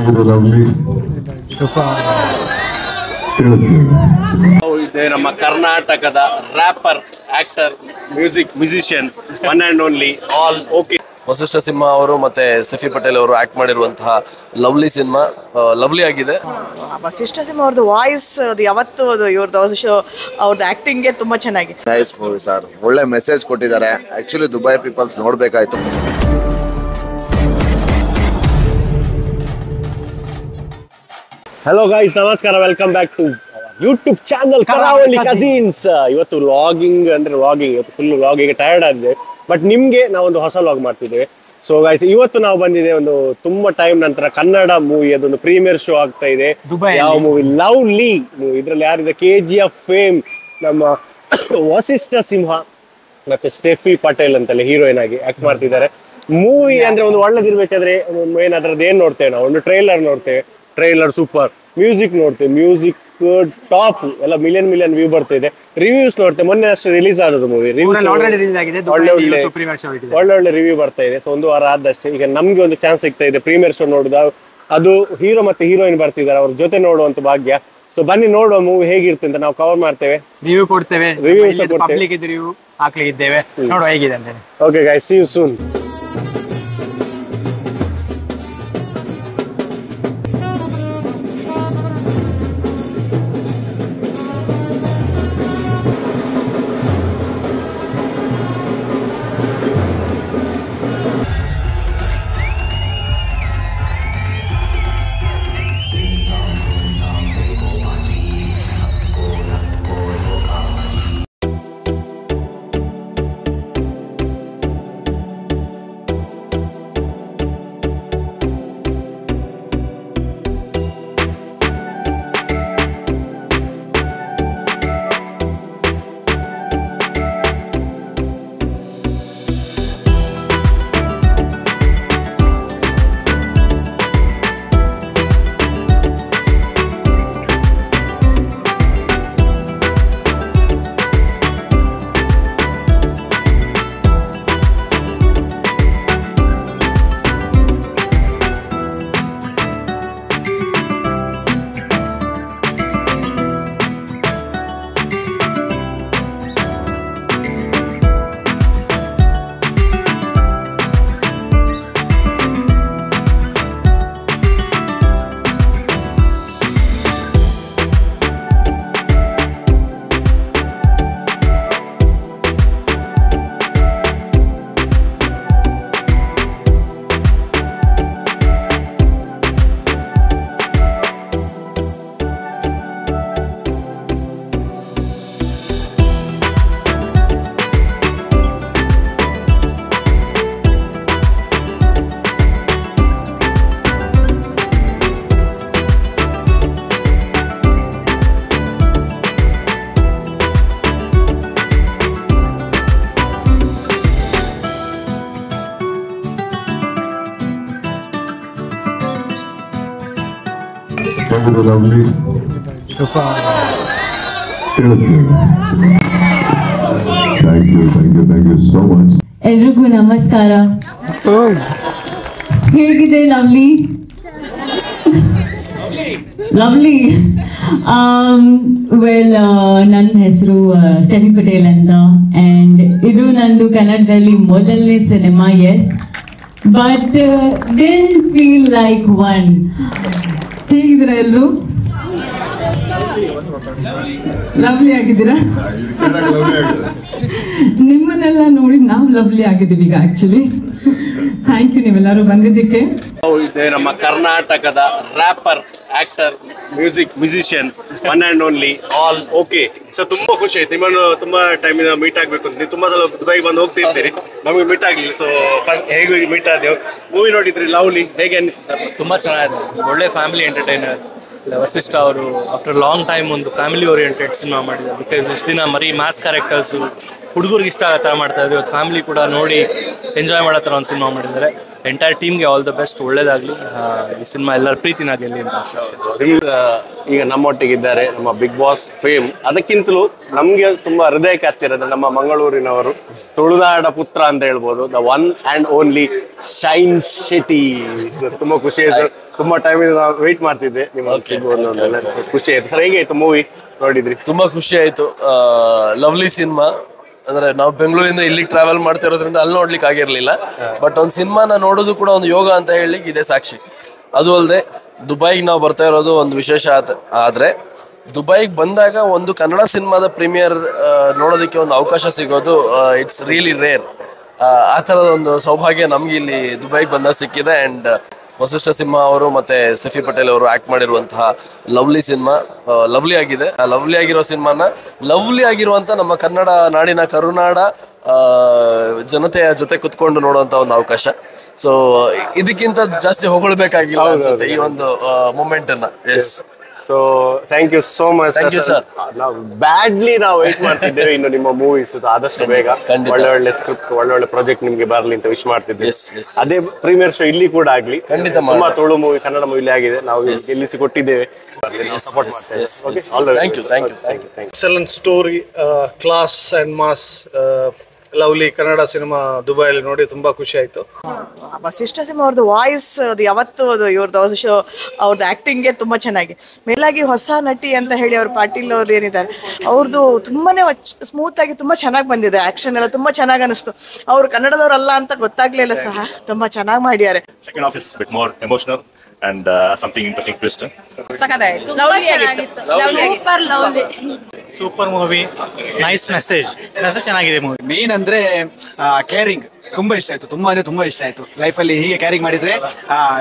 ಹೇಗಿದೆ ಲವ್ಲಿ ಇದೆ ನಮ್ಮ ಕರ್ನಾಟಕದ rapper actor musician one and only all okay Vasishta Simha ಅವರು ಮತ್ತೆ ಸ್ಟೆಫಿ ಪಟೇಲ್ ಅವರು ಆಕ್ಟ್ ಮಾಡಿರುವಂತಹ ಲವ್ಲಿ ಸಿನಿಮಾ ಲವ್ಲಿ ಆಗಿದೆ. ವಸಿಷ್ಠ ಸಿಂಹ ಅವ್ರದ್ದು ವಾಯ್ಸ್ ಅದು ಯಾವತ್ತು ಅದು ಇವ್ರದ್ದು ಅವ್ರದ್ದು ಆಕ್ಟಿಂಗ್ಗೆ ತುಂಬಾ ಚೆನ್ನಾಗಿದೆ. ನೈಸ್ ಮೂವಿ ಸರ್, ಒಳ್ಳೆ ಮೆಸೇಜ್ ಕೊಟ್ಟಿದ್ದಾರೆ. ಆಕ್ಚುಲಿ ದುಬೈ ಪೀಪಲ್ಸ್ ನೋಡ್ಬೇಕಾಯ್ತು. ಹಲೋ ಗೈಸ್, ನಮಸ್ಕಾರ, welcome back to YouTube channel Karavali cousins. ಇವತ್ತು ವ್ಲಾಗಿಂಗ್ ಇವತ್ತು ಫುಲ್ ವ್ಲಾಗಿಗೆ ಟಯರ್ಡ್ ಆಗಿದೆ, ಬಟ್ ನಿಮ್ಗೆ ನಾವೊಂದು ಹೊಸ ವ್ಲಾಗ್ ಮಾಡ್ತಿದ್ದೇವೆ. ಸೊ ಗೈಸ್, ಇವತ್ತು ನಾವು ಬಂದಿದೆ ಒಂದು ತುಂಬಾ ಟೈಮ್ ನಂತರ ಕನ್ನಡ ಮೂವಿ, ಅದೊಂದು ಪ್ರೀಮಿಯರ್ ಶೋ ಆಗ್ತಾ ಇದೆ. ಯಾವ ಮೂವಿ? Lovely movie. ಇದ್ರಲ್ಲಿ ಯಾರಿದೆ? KGF ಫೇಮ್ ನಮ್ಮ ವಸಿಷ್ಠ ಸಿಂಹ ಮತ್ತೆ ಸ್ಟೆಫಿ ಪಟೇಲ್ ಅಂತಲೇ ಹೀರೋಯಿನ್ ಆಗಿ ಆಕ್ಟ್ ಮಾಡ್ತಿದ್ದಾರೆ. ಮೂವಿ ಅಂದ್ರೆ ಒಂದು ಒಳ್ಳೆದಿರ್ಬೇಕಾದ್ರೆ ಮೇನ್ ಅದ್ರದ್ದು ಏನ್ ನೋಡ್ತೇವೆ ನಾವು? ಒಂದು ಟ್ರೈಲರ್ ನೋಡ್ತೇವೆ, ಟ್ರೈಲರ್ ಸೂಪರ್. ಮ್ಯೂಸಿಕ್ ನೋಡ್ತೇವೆ, ಮ್ಯೂಸಿಕ್ ಟಾಪ್, ಎಲ್ಲ ಮಿಲಿಯನ್ ವ್ಯೂ ಬರ್ತಿದೆ. ರಿವ್ಯೂಸ್ ನೋಡ್ತೇವೆ, ಮೊನ್ನೆ ಅಷ್ಟು ರಿಲೀಸ್ ಆದದ್ದು ಮೂವಿ. ಒಳ್ಳೆ ರಿವ್ಯೂ ಬರ್ತಾ ಇದೆ. ಸೊ ಒಂದು ವಾರ ಆದಷ್ಟೇ. ಈಗ ನಮ್ಗೆ ಒಂದು ಚಾನ್ಸ್ ಸಿಗ್ತಾ ಇದೆ ಪ್ರೀಮಿಯರ್ ಶೋ ನೋಡುದು. ಅದು ಹೀರೋ ಮತ್ತೆ ಹೀರೋಯಿನ್ ಬರ್ತಿದ್ದಾರೆ, ಅವ್ರ ಜೊತೆ ನೋಡುವಂತ ಭಾಗ್ಯ. ಸೊ ಬನ್ನಿ ನೋಡುವ ಮೂವಿ ಹೇಗಿರುತ್ತೆ ಅಂತ. ನಾವು ಕವರ್ ಮಾಡ್ತೇವೆ, ರಿವ್ಯೂ ಕೊಡ್ತೇವೆ, ರಿವ್ಯೂಸ್ ಹಾಕ್ಲಿಕ್ಕಿದ್ದೇವೆ. ನೋಡುವ ಹೇಗಿದೆ ಅಂತ. Okay guys, see you soon. ಹೇಗಿದೆ lovely thank you so much. ಎಲ್ರಿಗೂ ನಮಸ್ಕಾರ. ಹೇಗಿದೆ ಲವ್ಲಿ? ಲವ್ಲಿ ವೆಲ್, ನನ್ನ ಹೆಸರು ಸ್ಟೆಫಿ ಪಟೇಲ್ ಅಂತ, ಆ್ಯಂಡ್ ಇದು ನಂದು ಕನ್ನಡದಲ್ಲಿ ಮೊದಲನೇ cinema. Yes, but didn't feel like one. ಹೇಗಿದ್ದೀರಾ ಎಲ್ಲರೂ? ಲವ್ಲಿ ಆಗಿದ್ದೀರಾ? ನಿಮ್ಮನ್ನೆಲ್ಲ ನೋಡಿ ನಾವು ಲವ್ಲಿ ಆಗಿದ್ದೀವಿ ಈಗ. ಆಕ್ಚುಲಿ ಥ್ಯಾಂಕ್ ಯು ನೀವೆಲ್ಲರೂ ಬಂದಿದ್ದಕ್ಕೆ. ಇದೆ ನಮ್ಮ ಕರ್ನಾಟಕದ rapper actor musician one and only all okay. So ತುಂಬಾ ಖುಷಿ ಆಯ್ತು ನಿಮ್ಮನ್ನು ತುಂಬಾ ಟೈಮಿಂದ ಮೀಟ್ ಆಗ್ಬೇಕು ಅಂತ. ನೀವು ತುಂಬಾ ಸಲ ದುಬೈಗೆ ಬಂದು ಹೋಗ್ತಿರ್ತೀರಿ, ನಮಗೆ ಮೀಟ್ ಆಗ್ಲಿಲ್ಲ. ಸೊ ಹೇಗೆ ಮೀಟ್ ಆದೆವು? ಮೂವಿ ನೋಡಿದ್ರಿ ಲವ್ಲಿ, ಹೇಗೆ ಅನಿಸ್ತು ಸರ್? ತುಂಬಾ ಚೆನ್ನಾಗಿದೆ, ಒಳ್ಳೆ ಫ್ಯಾಮಿಲಿ ಎಂಟರ್ಟೈನರ್. ವಸಿಷ್ಠ ಅವರು ಆಫ್ಟರ್ ಲಾಂಗ್ ಟೈಮ್ ಒಂದು ಫ್ಯಾಮಿಲಿ ಓರಿಯೆಂಟೆಡ್ ಸಿನಿಮಾ ಮಾಡಿದ್ದಾರೆ. ಬಿಕಾಸ್ ಇಷ್ಟು ದಿನ ಮರಿ ಮಾಸ್ ಕ್ಯಾರೆಕ್ಟರ್ಸು ಹುಡುಗರಿಗೆ ಇಷ್ಟ ಆಗೋ ಥರ ಮಾಡ್ತಾ ಇದ್ದಾರೆ. ಇವತ್ತು ಫ್ಯಾಮಿಲಿ ಕೂಡ ನೋಡಿ ಎಂಜಾಯ್ ಮಾಡೋ ಥರ ಒಂದು ಸಿನಿಮಾ ಮಾಡಿದ್ದಾರೆ. ಎಂಟೈರ್ ಟೀಮ್ಗೆ ಆಲ್ ದ ಬೆಸ್ಟ್, ಒಳ್ಳೇದಾಗಲಿ, ಈ ಸಿನಿಮಾ ಎಲ್ಲರ ಪ್ರೀತಿನ ಗೆಲ್ಲಿ ಅಂತ ಆಶಿಸ್ತೇನೆ. ಈಗ ನಮ್ಮೊಟ್ಟಿಗಿದ್ದಾರೆ ನಮ್ಮ ಬಿಗ್ ಬಾಸ್ ಫೇಮ್. ಅದಕ್ಕಿಂತಲೂ ನಮ್ಗೆ ತುಂಬಾ ಹೃದಯಕ್ಕೆ ಹತ್ತಿರದ ನಮ್ಮ ಮಂಗಳೂರಿನವರು, ತುಳುನಾಡ ಪುತ್ರ ಅಂತ ಹೇಳ್ಬೋದು, the one and only shine Shetty. ತುಂಬಾ ಖುಷಿ ಆಯ್ತು, ತುಂಬಾ ಟೈಮ್ ನಾವು ವೇಟ್ ಮಾಡ್ತಿದ್ದೆ ನಿಮ್ಮ ಸಿಗುವುದು ಅಂತ. ಖುಷಿ ಆಯ್ತು ಸರ್. ಹೇಗಾಯ್ತು ಮೂವಿ ನೋಡಿದ್ರಿ? ತುಂಬಾ ಖುಷಿ ಆಯ್ತು. Lovely cinema. ಅಂದ್ರೆ ನಾವು ಬೆಂಗಳೂರಿಂದ ಇಲ್ಲಿಗೆ ಟ್ರಾವೆಲ್ ಮಾಡ್ತಿರೋದ್ರಿಂದ ಅಲ್ಲಿ ನೋಡ್ಲಿಕ್ಕೆ ಆಗಿರ್ಲಿಲ್ಲ. ಬಟ್ ಒಂದು ಸಿನಿಮಾನ ನೋಡೋದು ಕೂಡ ಒಂದು ಯೋಗ ಅಂತ ಹೇಳಲಿಕ್ಕೆ ಇದೆ ಸಾಕ್ಷಿ. ಅದು ಅಲ್ಲದೆ ದುಬೈಗೆ ನಾವು ಬರ್ತಾ ಇರೋದು ಒಂದು ವಿಶೇಷ. ಆದರೆ ದುಬೈಗೆ ಬಂದಾಗ ಒಂದು ಕನ್ನಡ ಸಿನಿಮಾದ ಪ್ರೀಮಿಯರ್ ನೋಡೋದಕ್ಕೆ ಒಂದು ಅವಕಾಶ ಸಿಗೋದು ಇಟ್ಸ್ ರಿಯಲಿ ರೇರ್. ಆ ಥರದ ಒಂದು ಸೌಭಾಗ್ಯ ನಮ್ಗೆ ಇಲ್ಲಿ ದುಬೈಗೆ ಬಂದಾಗ ಸಿಕ್ಕಿದೆ. ಆ್ಯಂಡ್ ವಸಿಷ್ಠ ಸಿಂಹ ಅವರು ಮತ್ತು ಸ್ಟೆಫಿ ಪಟೇಲ್ ಅವರು ಆ್ಯಕ್ಟ್ ಮಾಡಿರುವಂತಹ ಲವ್ಲಿ ಸಿನಿಮಾ ಲವ್ಲಿ ಆಗಿದೆ. ಆ ಲವ್ಲಿ ಆಗಿರೋ ಸಿನಿಮಾನ ಲವ್ಲಿ ಆಗಿರುವಂಥ ನಮ್ಮ ಕನ್ನಡ ನಾಡಿನ ಕರುನಾಡ ಜನತೆಯ ಜೊತೆ ಕುತ್ಕೊಂಡು ನೋಡುವಂಥ ಒಂದು ಅವಕಾಶ. ಸೊ ಇದಕ್ಕಿಂತ ಜಾಸ್ತಿ ಹೊಗಳ್ಬೇಕಾಗಿಲ್ಲ ಅನ್ಸುತ್ತೆ ಈ ಒಂದು ಮೂಮೆಂಟನ್ನು. Yes, so thank you so much. Thank you sir. ನಾವು ನಾವು ವೇಟ್ ಮಾಡ್ತಿದ್ದೇವೆ ಇನ್ನು ನಿಮ್ಮ ಮೂವೀಸ್ ಆದಷ್ಟು ಬೇಗ ಒಳ್ಳೆ ಒಳ್ಳೆ ಸ್ಕ್ರಿಪ್ಟ್, ಒಳ್ಳೆ ಒಳ್ಳೆ ಪ್ರಾಜೆಕ್ಟ್ ನಿಮ್ಗೆ ಬರಲಿ ಅಂತ ವಿಶ್ ಮಾಡ್ತಿದ್ದೇವೆ. ಅದೇ ಪ್ರೀಮಿಯರ್ ಶೋ ಇಲ್ಲಿ ಕೂಡ ಆಗ್ಲಿ. ಖಂಡಿತ. ತುಂಬಾ ತುಳು ಮೂವಿ, ಕನ್ನಡ ಮೂವಿ ಆಗಿದೆ, ನಾವು ಗೆಲ್ಲಿಸಿ ಕೊಟ್ಟಿದ್ದೇವೆ. ಸಪೋರ್ಟ್ ಮಾಡ್ತೇವೆ. Excellent story, class and mass, lovely Kannada cinema ದುಬೈಲಿ ನೋಡಿ ತುಂಬಾ ಖುಷಿ ಆಯ್ತು. ವಸಿಷ್ಠ ಸಿಂಹ ಅವ್ರದ್ದು ವಾಯ್ಸ್ ಅದು ಯಾವತ್ತು ಅದು ಇವ್ರದ್ದು ಶೋ ಅವ್ರದ್ದು ಆ್ಯಕ್ಟಿಂಗೇ ತುಂಬ ಚೆನ್ನಾಗಿ. ಮೇಲಾಗಿ ಹೊಸ ನಟಿ ಅಂತ ಹೇಳಿ ಅವ್ರು ಪಾಟೀಲ್ ಅವ್ರು ಏನಿದ್ದಾರೆ ಅವ್ರದ್ದು ತುಂಬಾನೇ ಸ್ಮೂತಾಗಿ ತುಂಬ ಚೆನ್ನಾಗಿ ಬಂದಿದೆ. ಆ್ಯಕ್ಷನ್ ಎಲ್ಲ ತುಂಬ ಚೆನ್ನಾಗಿ ಅನಿಸ್ತು. ಅವ್ರು ಕನ್ನಡದವ್ರಲ್ಲ ಅಂತ ಗೊತ್ತಾಗ್ಲಿಲ್ಲ ಸಹ, ತುಂಬ ಚೆನ್ನಾಗಿ ಮಾಡಿದ್ದಾರೆ. Second half is a bit more emotional and something interesting twist. Super movie, nice message ಚೆನ್ನಾಗಿದೆ ಮೂವಿ. ಮೇನ್ ಅಂದ್ರೆ ಕೇರಿಂಗ್ ತುಂಬಾ ಇಷ್ಟ ಆಯ್ತು. ತುಂಬಾ ಅಂದ್ರೆ ತುಂಬಾ ಇಷ್ಟ ಆಯ್ತು. ಲೈಫಲ್ಲಿ ಹೀಗೆ ಕ್ಯಾರಿಂಗ್ ಮಾಡಿದ್ರೆ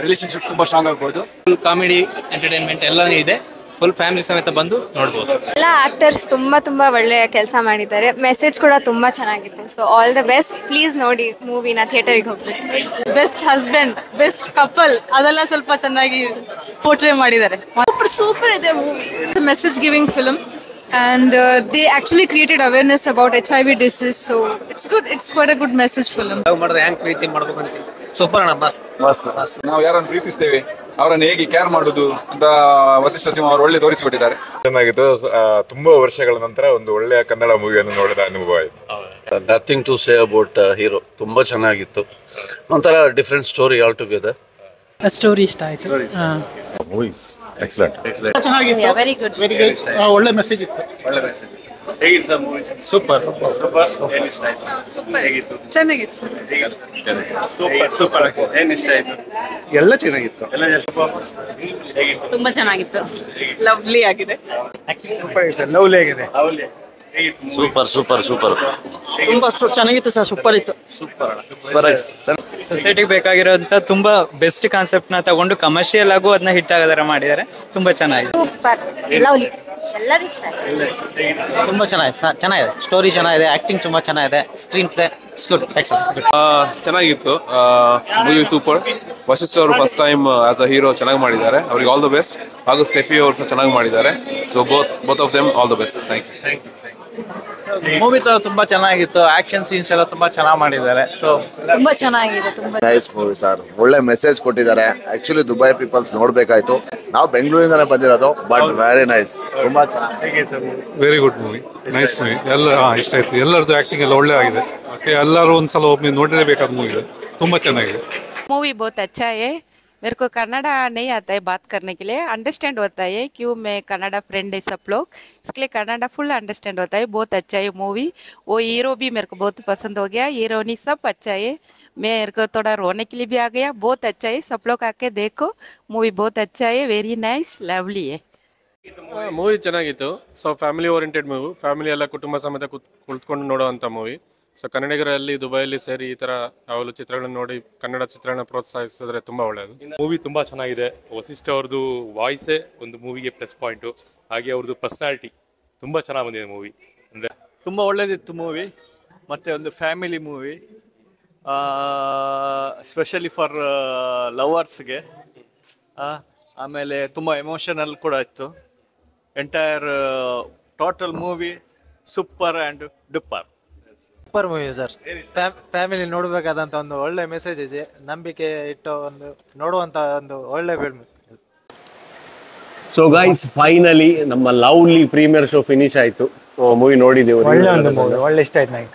ರಿಲೇಶನ್ಶಿಪ್ ತುಂಬಾ ಸ್ಟ್ರಾಂಗ್ ಆಗ್ಬೋದು. ಕಾಮಿಡಿ, ಎಂಟರ್ಟೈನ್ಮೆಂಟ್ ಎಲ್ಲನೂ ಇದೆ. ಫುಲ್ ಫ್ಯಾಮಿಲಿ ಸಮೇತ ಬಂದು ನೋಡ್ಬೋದು. ಎಲ್ಲ ಆಕ್ಟರ್ಸ್ ತುಂಬಾ ಒಳ್ಳೆಯ ಕೆಲಸ ಮಾಡಿದ್ದಾರೆ. ಮೆಸೇಜ್ ಕೂಡ ತುಂಬಾ ಚೆನ್ನಾಗಿತ್ತು. So all the best. Please ನೋಡಿ ಮೂವಿನ ಥಿಯೇಟರಿಗೆ ಹೋಗ್ಬಿಟ್ಟು. ಬೆಸ್ಟ್ ಹಸ್ಬೆಂಡ್, ಬೆಸ್ಟ್ ಕಪಲ್, ಅದೆಲ್ಲ ಸ್ವಲ್ಪ ಚೆನ್ನಾಗಿ ಪೋರ್ಟ್ರೇ ಮಾಡಿದ್ದಾರೆ. ಸೂಪರ್ ಇದೆ movie. It's a message giving film and they actually created awareness about HIV disease, so it's good. It's quite a good message film. ಮಾಡಿದ್ರೆ ಹ್ಯಾಂಗ್ ಪ್ರೀತಿ ಮಾಡ್ಬೇಕು ಅಂತ ಸೂಪರ್ ಅಣ್ಣ. ಮಸ್ತ್. ನಾವು ಯಾರನ್ನು ಪ್ರೀತಿಸ್ತೇವೆ ಅವರನ್ನು ಹೇಗೆ ಕೇರ್ ಮಾಡೋದು ಅಂತ ವಸಿಷ್ಠ ಸಿಂಹ ಅವರು ಒಳ್ಳೆ ತೋರಿಸಿಕೊಟ್ಟಿದ್ದಾರೆ. ಚೆನ್ನಾಗಿತ್ತು. ತುಂಬಾ ವರ್ಷಗಳ ನಂತರ ಒಂದು ಒಳ್ಳೆಯ ಕನ್ನಡ ಮೂವಿಯನ್ನು ನೋಡಿದ ಅನುಭವ ಆಯಿತು. Nothing to say about hero. ತುಂಬಾ ಚೆನ್ನಾಗಿತ್ತು. ಒಂಥರ different story altogether. Story ಇಷ್ಟ ಆಯ್ತು. Movies excellent. ಚೆನ್ನಾಗಿತ್ತು. Very good. ಒಳ್ಳೆ ಮೆಸೇಜ್ ಇತ್ತು. ಹೇಗಿತ್ತು ಮೂವಿ? ಸೂಪರ್. ಏನು ಇಷ್ಟ ಆಯ್ತು? ಹೇಗಿತ್ತು? ಚೆನ್ನಾಗಿತ್ತು. ಸೂಪರ್. ಏನು ಇಷ್ಟ ಆಯ್ತು? ಎಲ್ಲ ಚೆನ್ನಾಗಿತ್ತು. ಹೇಗಿತ್ತು? ತುಂಬಾ ಚೆನ್ನಾಗಿತ್ತು. ಲವ್ಲಿ ಆಗಿದೆ. ಸೂಪರ್ ಸರ್, ಲವ್ಲಿ ಆಗಿದೆ. ಸೂಪರ್. ತುಂಬಾ ಚೆನ್ನಾಗಿತ್ತು ಸರ್. ಸೂಪರ್ ಇತ್ತು. ಸೊಸೈಟಿಗೆ ಬೇಕಾಗಿರೋಂಥ ತುಂಬಾ ಬೆಸ್ಟ್ ಕಾನ್ಸೆಪ್ಟ್ ನ ತಗೊಂಡು ಕಮರ್ಷಿಯಲ್ ಆಗು ಅದನ್ನ ಹಿಟ್ ಆಗೋದರ ಮಾಡಿದ್ದಾರೆ. ತುಂಬಾ ಚೆನ್ನಾಗಿದೆ. ಸೂಪರ್, ಲವ್ಲಿ, ಎಲ್ಲರೂ ಇಷ್ಟ ಆಯ್ತು. ತುಂಬಾ ಚೆನ್ನಾಗಿದೆ. ಸ್ಟೋರಿ ಚೆನ್ನಾಗಿದೆ, ಆಕ್ಟಿಂಗ್ ತುಂಬಾ ಚೆನ್ನಾಗಿದೆ, screen play it's good, excellent. ಚೆನ್ನಾಗಿತ್ತು ಮೂವಿ. ಸೂಪರ್. ವಸಿಷ್ಠ ಅವರು first time as a hero ಚೆನ್ನಾಗಿ ಮಾಡಿದ್ದಾರೆ. ಅವ್ರಿಗೆ ಆಲ್ ದ ಬೆಸ್ಟ್. ಹಾಗೂ ಸ್ಟೆಫಿ ಅವರು ಸಹ ಚೆನ್ನಾಗಿ ಮಾಡಿದ್ದಾರೆ. So both of them all the best. Thank you. Movie ತುಂಬಾ ಚೆನ್ನಾಗಿತ್ತು. ಆಕ್ಷನ್ ಸೀನ್ಸ್ ಎಲ್ಲ ತುಂಬಾ ಚೆನ್ನಾಗಿ ಮಾಡಿದ್ದಾರೆ. ಸೊ ತುಂಬಾ ಚೆನ್ನಾಗಿದೆ. ತುಂಬಾ ನೈಸ್ ಮೂವಿ ಸರ್. ಒಳ್ಳೆ ಮೆಸೇಜ್ ಕೊಟ್ಟಿದ್ದಾರೆ. ಆಕ್ಚುಲಿ ದುಬೈ ಪೀಪಲ್ಸ್ ನೋಡ್ಬೇಕಾಯ್ತು. ನಾವು ಬೆಂಗಳೂರಿಂದನೇ ಬಂದಿರೋದು, ಬಟ್ ವೆರಿ ನೈಸ್. ತುಂಬಾ ಚೆನ್ನಾಗಿ. Very good movie, nice movie. ಎಲ್ಲ ಇಷ್ಟ ಆಯ್ತು. ಎಲ್ಲರದ್ದು ಆಕ್ಟಿಂಗ್ ಎಲ್ಲ ಒಳ್ಳೆ ಆಗಿದೆ. ಎಲ್ಲರೂ ಒಂದ್ಸಲ ಒಮ್ಮೆ ನೋಡಲೇಬೇಕಾದ ಮೂವಿ ಇದೆ. ತುಂಬಾ ಚೆನ್ನಾಗಿದೆ. मूवी बहुत अच्छा है. मेरे को कन्नड़ा नहीं आता है बात करने के लिए, अंडरस्टैंड होता है क्यों मैं कन्नड़ा फ्रेंड है सब लोग, इसके लिए कन्नड़ा फुल अंडरस्टैंड होता है. बहुत अच्छा है मूवी. वो हीरो भी मेरे को बहुत पसंद हो गया. हीरोनी सब अच्छा है. मेरे को थोड़ा रोने के लिए भी आ गया. बहुत अच्छा है. सब लोग आके देखो. मूवी बहुत अच्छा है. वेरी नाइस, लवली है. ಮೂವಿ ಚೆನ್ನಾಗಿತ್ತು. So family oriented movie. Family ಎಲ್ಲ ಕುಟುಂಬ ಸಮೇತ ಕುಳಿತುಕೊಂಡು ನೋಡುವಂಥ ಮೂವಿ. ಸೊ ಕನ್ನಡಿಗರಲ್ಲಿ ದುಬೈಯಲ್ಲಿ ಸೇರಿ ಈ ಥರ ಯಾವಾಗಲೂ ಚಿತ್ರಗಳನ್ನು ನೋಡಿ ಕನ್ನಡ ಚಿತ್ರಗಳನ್ನ ಪ್ರೋತ್ಸಾಹಿಸಿದ್ರೆ ತುಂಬ ಒಳ್ಳೆಯದು. ಮೂವಿ ತುಂಬ ಚೆನ್ನಾಗಿದೆ. ವಸಿಷ್ಠ ಅವ್ರದ್ದು ವಾಯ್ಸೇ ಒಂದು ಮೂವಿಗೆ ಪ್ಲಸ್ ಪಾಯಿಂಟು. ಹಾಗೆ ಅವ್ರದ್ದು ಪರ್ಸನಾಲಿಟಿ ತುಂಬ ಚೆನ್ನಾಗಿ ಬಂದಿದೆ ಮೂವಿ. ಅಂದರೆ ತುಂಬ ಒಳ್ಳೆಯದಿತ್ತು ಮೂವಿ. ಮತ್ತು ಒಂದು ಫ್ಯಾಮಿಲಿ ಮೂವಿ, ಸ್ಪೆಷಲಿ ಫಾರ್ ಲವರ್ಸ್ಗೆ. ಆಮೇಲೆ ತುಂಬ ಎಮೋಷನಲ್ ಕೂಡ ಇತ್ತು. Entire total movie super and duper. Super movie sir. Family ನೋಡಬೇಕಾದಂತ ಒಂದು ಒಳ್ಳೆ ಮೆಸೇಜ್ ಇದೆ, ನಂಬಿಕೆ ಇಟ್ಟು ಒಂದು ನೋಡುವಂತ ಒಂದು ಒಳ್ಳೆ ಫಿಲ್ಮ್. ಸೊ ಗೈಸ್ ಫೈನಲಿ ನಮ್ಮ ಲವ್ಲಿ ಪ್ರೀಮಿಯರ್ ಶೋ ಫಿನಿಶ್ ಆಯ್ತು. ಮೂವಿ ನೋಡಿದೆವು, ಒಳ್ಳೆ ಇಷ್ಟ ಆಯ್ತು ನನಗೆ.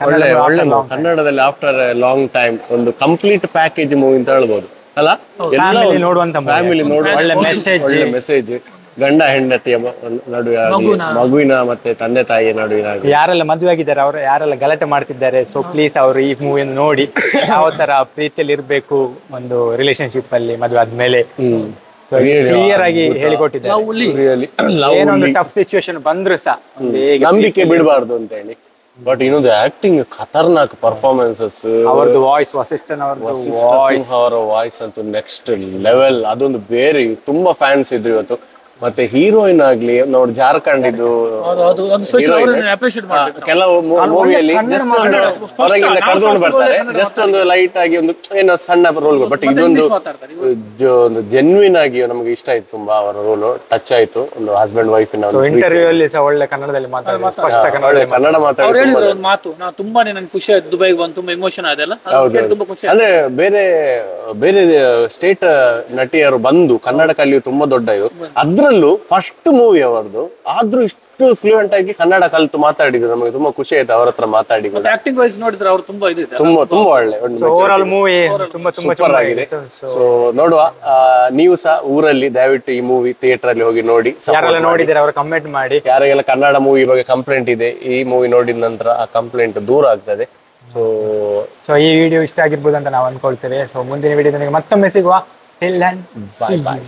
ಒಳ್ಳೆ ಕನ್ನಡದಲ್ಲಿ ಆಫ್ಟರ್ ಲಾಂಗ್ ಟೈಮ್ ಒಂದು ಕಂಪ್ಲೀಟ್ ಪ್ಯಾಕೇಜ್ ಮೂವಿ ಅಂತ ಹೇಳ್ಬೋದು ಅಲ್ಲ. ಫ್ಯಾಮಿಲಿ ನೋಡುವ ಒಳ್ಳೆ ಮೆಸೇಜ್, ಗಂಡ ಹೆಂಡತಿಯ ನಡುವೆ ಮಗುವಿನ ಮತ್ತೆ ತಂದೆ ತಾಯಿಯ ನಡುವಿನ ಯಾರೆಲ್ಲ ಮದುವೆ ಆಗಿದ್ದಾರೆ ಅವರು ಯಾರೆಲ್ಲ ಗಲಾಟೆ ಮಾಡ್ತಿದ್ದಾರೆ, ಸೊ ಪ್ಲೀಸ್ ಅವರು ಈ ಮೂವಿಯನ್ನು ನೋಡಿ ಯಾವ ತರ ಪ್ರೀತಿಯಲ್ಲಿ ಇರ್ಬೇಕು ಒಂದು ರಿಲೇಶನ್ಶಿಪ್ ಅಲ್ಲಿ ಮದುವೆ ಆದ್ಮೇಲೆ ಕ್ಲಿಯರ್ ಆಗಿ ಹೇಳಿಕೊಟ್ಟಿದ್ದಾರೆ. ಏನೊಂದು ಟಫ್ ಸಿಚುವೇಶನ್ ಬಂದ್ರು ಸಹ ನಂಬಿಕೆ ಬಿಡಬಾರ್ದು ಅಂತ ಹೇಳಿ. ಬಟ್ ಇನ್ನೊಂದು ಆಕ್ಟಿಂಗ್ ಖತರ್ನಾಕ್ ಪರ್ಫಾರ್ಮೆನ್ಸಸ್, ಅವರದ್ದು ವಾಯ್ಸ್, ಅವರ ವಾಯ್ಸ್ ಅಂತೂ ನೆಕ್ಸ್ಟ್ ಲೆವೆಲ್. ಅದೊಂದು ಬೇರೆ ತುಂಬಾ ಫ್ಯಾನ್ಸ್ ಇದ್ರು ಇವತ್ತು. ಮತ್ತೆ ಹೀರೋಯಿನ್ ಆಗ್ಲಿ ನೋಡಿ ಜಾರ್ಖಂಡ್ ಇದು ಕೆಲವು ಮೂವಿಯಲ್ಲಿ ಜಸ್ಟ್ ಒಂದು ಹೊರಗಿಂದ ಕರ್ಕೊಂಡು ಬರ್ತಾರೆ, ಜಸ್ಟ್ ಒಂದು ಲೈಟ್ ಆಗಿ ಒಂದು ಏನೋ ಸಣ್ಣ ರೋಲ್. ಬಟ್ ಇದೊಂದು ಜೆನ್ವಿನ್ ಆಗಿ ನಮಗೆ ಇಷ್ಟ ಆಯ್ತು ತುಂಬಾ. ಅವರ ರೋಲ್ ಟಚ್ ಆಯ್ತು. ಒಂದು ಹಸ್ಬೆಂಡ್ ವೈಫ್ ಇಂಟರ್ವ್ಯೂ ಅಲ್ಲಿ ಸಹ ಒಳ್ಳೆ ಕನ್ನಡದಲ್ಲಿ ಕನ್ನಡ ಮಾತಾಡಿ ಮಾತು ನಾ ತುಂಬಾನೇ ನನ್ಗೆ ಖುಷಿ ಆಯ್ತು. ದುಬೈಗೆ ಬಂದು ತುಂಬಾ ಎಮೋಷನ್ ಆದಲ್ಲ, ತುಂಬಾ ಖುಷಿ. ಅಂದ್ರೆ ಬೇರೆ ಬೇರೆ ಸ್ಟೇಟ್ ನಟಿಯರು ಬಂದು ಕನ್ನಡ ಕಲಿಯು ತುಂಬಾ ದೊಡ್ಡ ಇದು. ಅದ್ರಲ್ಲೂ ಫಸ್ಟ್ ಮೂವಿ ಅವರದು, ಆದ್ರೂ ಇಷ್ಟು ಫ್ಲೂಯೆಂಟ್ ಆಗಿ ಕನ್ನಡ ಕಲಿತು ಮಾತಾಡಿದ್ರು. ನಮಗೆ ತುಂಬಾ ಖುಷಿ ಆಯ್ತು ಅವ್ರ ಹತ್ರ ಮಾತಾಡಿ. ಆಕ್ಟಿಂಗ್ ವೈಸ್ ನೋಡಿದ್ರೆ ಅವರು ತುಂಬಾ ಇದೆ, ತುಂಬಾ ಒಳ್ಳೆ ಓವರ್ ಮೂವಿ ತುಂಬಾ ಸೂಪರ್ ಆಗಿದೆ. ಸೊ ನೋಡುವ, ನೀವು ಸಹ ಊರಲ್ಲಿ ದಯವಿಟ್ಟು ಈ ಮೂವಿ ಥಿಯೇಟರ್ ಅಲ್ಲಿ ಹೋಗಿ ನೋಡಿ. ಯಾರೆಲ್ಲ ನೋಡಿದ್ರೆ ಅವರು ಕಮೆಂಟ್ ಮಾಡಿ. ಯಾರಿಗೆಲ್ಲ ಕನ್ನಡ ಮೂವಿ ಬಗ್ಗೆ ಕಂಪ್ಲೇಂಟ್ ಇದೆ, ಈ ಮೂವಿ ನೋಡಿದ ನಂತರ ಆ ಕಂಪ್ಲೇಂಟ್ ದೂರ ಆಗ್ತದೆ. ಸೊ ಈ ವಿಡಿಯೋ ಇಷ್ಟ ಆಗಿರ್ಬೋದು ಅಂತ ನಾವು ಅನ್ಕೊಳ್ತೇವೆ. ಸೊ ಮುಂದಿನ ವಿಡಿಯೋದಲ್ಲಿ ಮತ್ತೊಮ್ಮೆ ಸಿಗುವ. Till then, bye by.